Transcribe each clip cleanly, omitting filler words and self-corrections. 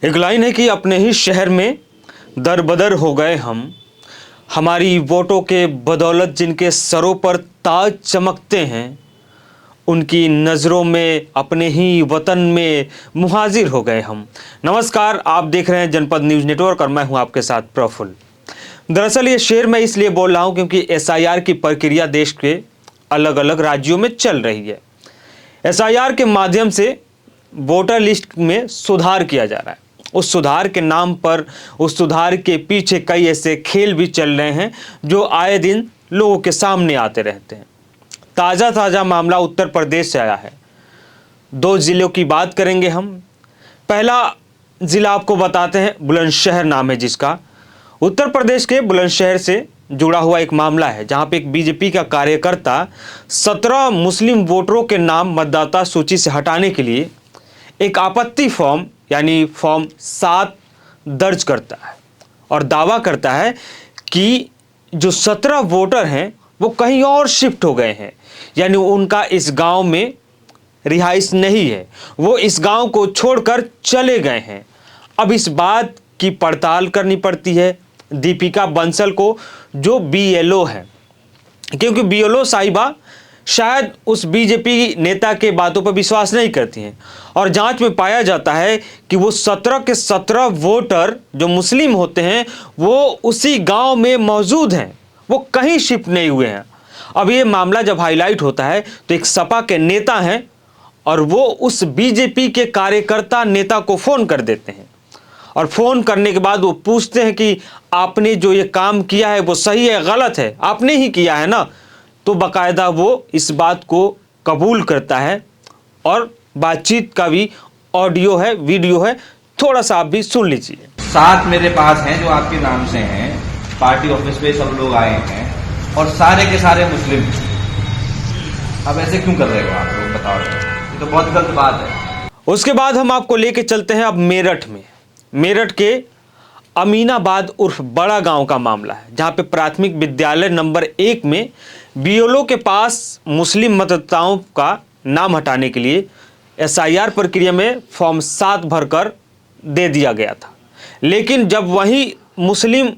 एक लाइन है कि अपने ही शहर में दरबदर हो गए हम, हमारी वोटों के बदौलत जिनके सरों पर ताज चमकते हैं, उनकी नज़रों में अपने ही वतन में मुहाजिर हो गए हम। नमस्कार, आप देख रहे हैं जनपद न्यूज़ नेटवर्क और मैं हूं आपके साथ प्रफुल्ल। दरअसल ये शेर मैं इसलिए बोल रहा हूं क्योंकि एसआईआर की प्रक्रिया देश के अलग अलग राज्यों में चल रही है। एसआईआर के माध्यम से वोटर लिस्ट में सुधार किया जा रहा है। उस सुधार के नाम पर, उस सुधार के पीछे कई ऐसे खेल भी चल रहे हैं जो आए दिन लोगों के सामने आते रहते हैं। ताज़ा मामला उत्तर प्रदेश से आया है। 2 जिलों की बात करेंगे हम। पहला ज़िला आपको बताते हैं, बुलंदशहर नाम है जिसका। उत्तर प्रदेश के बुलंदशहर से जुड़ा हुआ एक मामला है जहां पे एक बीजेपी का कार्यकर्ता 17 मुस्लिम वोटरों के नाम मतदाता सूची से हटाने के लिए एक आपत्ति फॉर्म यानी फॉर्म 7 दर्ज करता है और दावा करता है कि जो 17 वोटर हैं वो कहीं और शिफ्ट हो गए हैं, यानी उनका इस गांव में रिहाइश नहीं है, वो इस गांव को छोड़कर चले गए हैं। अब इस बात की पड़ताल करनी पड़ती है दीपिका बंसल को, जो बीएलओ है, क्योंकि बीएलओ साहिबा शायद उस बीजेपी नेता के बातों पर विश्वास नहीं करती हैं और जांच में पाया जाता है कि वो 17 के 17 वोटर जो मुस्लिम होते हैं वो उसी गांव में मौजूद हैं, वो कहीं शिफ्ट नहीं हुए हैं। अब ये मामला जब हाईलाइट होता है तो एक सपा के नेता हैं और वो उस बीजेपी के कार्यकर्ता नेता को फ़ोन कर देते हैं और फ़ोन करने के बाद वो पूछते हैं कि आपने जो ये काम किया है वो सही है गलत है, आपने ही किया है ना। तो बाकायदा वो इस बात को कबूल करता है और बातचीत का भी ऑडियो है, वीडियो है, थोड़ा सा आप भी सुन लीजिए। 7 मेरे पास हैं जो आपके नाम से हैं, पार्टी ऑफिस पे सब लोग आए हैं और सारे के सारे मुस्लिम। अब ऐसे क्यों कर रहे हो आप लोग, बताओ। ये तो बहुत गलत बात है। उसके बाद हम आपको लेके चलते हैं अब मेरठ में। मेरठ के अमीनाबाद उर्फ बड़ा गांव का मामला है जहां पे प्राथमिक विद्यालय नंबर 1 में बीएलओ के पास मुस्लिम मतदाताओं का नाम हटाने के लिए एसआईआर प्रक्रिया में फॉर्म 7 भरकर दे दिया गया था, लेकिन जब वही मुस्लिम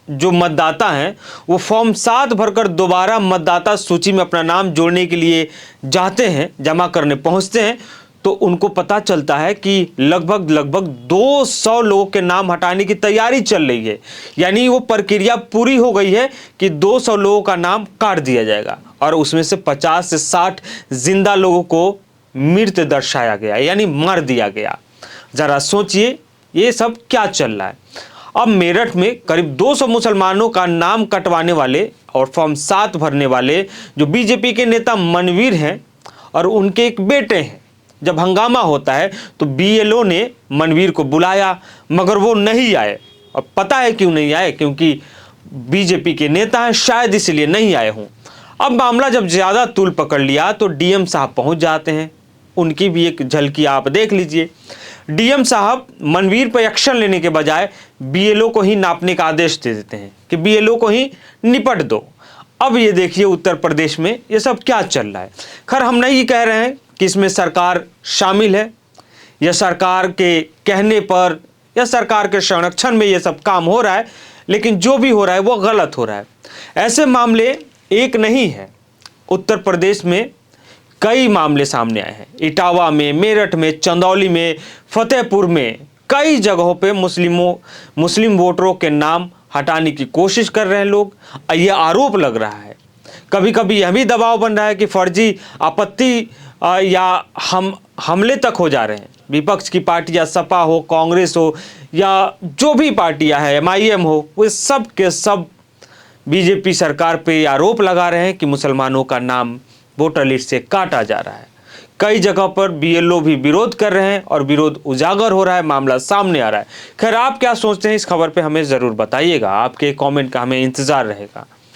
जो मतदाता हैं वो फॉर्म 7 भरकर दोबारा मतदाता सूची में अपना नाम जोड़ने के लिए जाते हैं, जमा करने पहुंचते हैं, तो उनको पता चलता है कि लगभग 200 लोगों के नाम हटाने की तैयारी चल रही है। यानी वो प्रक्रिया पूरी हो गई है कि 200 लोगों का नाम काट दिया जाएगा और उसमें से 50 से 60 जिंदा लोगों को मृत दर्शाया गया, यानी मर दिया गया। ज़रा सोचिए ये सब क्या चल रहा है। अब मेरठ में करीब 200 मुसलमानों का नाम कटवाने वाले और फॉर्म 7 भरने वाले जो बीजेपी के नेता मनवीर हैं और उनके एक बेटे हैं, जब हंगामा होता है तो बीएलओ ने मनवीर को बुलाया मगर वो नहीं आए। और पता है क्यों नहीं आए, क्योंकि बीजेपी के नेता हैं, शायद इसलिए नहीं आए हों। अब मामला जब ज़्यादा तूल पकड़ लिया तो डीएम साहब पहुंच जाते हैं। उनकी भी एक झलकी आप देख लीजिए। डीएम साहब मनवीर पर एक्शन लेने के बजाय बीएलओ को ही नापने का आदेश दे देते हैं कि बीएलओ को ही निपट दो। अब ये देखिए उत्तर प्रदेश में ये सब क्या चल रहा है। खैर हम नहीं कह रहे हैं कि इसमें सरकार शामिल है या सरकार के कहने पर या सरकार के संरक्षण में ये सब काम हो रहा है, लेकिन जो भी हो रहा है वो गलत हो रहा है। ऐसे मामले एक नहीं है, उत्तर प्रदेश में कई मामले सामने आए हैं। इटावा में, मेरठ में, चंदौली में, फतेहपुर में, कई जगहों पे मुस्लिम वोटरों के नाम हटाने की कोशिश कर रहे हैं लोग। ये आरोप लग रहा है, कभी कभी यह भी दबाव बन रहा है कि फर्जी आपत्ति या हमले तक हो जा रहे हैं। विपक्ष की पार्टियां, सपा हो, कांग्रेस हो या जो भी पार्टियां हैं, एमआईएम हो, वो सब के सब बीजेपी सरकार पे आरोप लगा रहे हैं कि मुसलमानों का नाम वोटर लिस्ट से काटा जा रहा है। कई जगह पर बीएलओ भी विरोध कर रहे हैं और विरोध उजागर हो रहा है, मामला सामने आ रहा है। खैर आप क्या सोचते हैं इस खबर पे हमें ज़रूर बताइएगा, आपके कमेंट का हमें इंतज़ार रहेगा।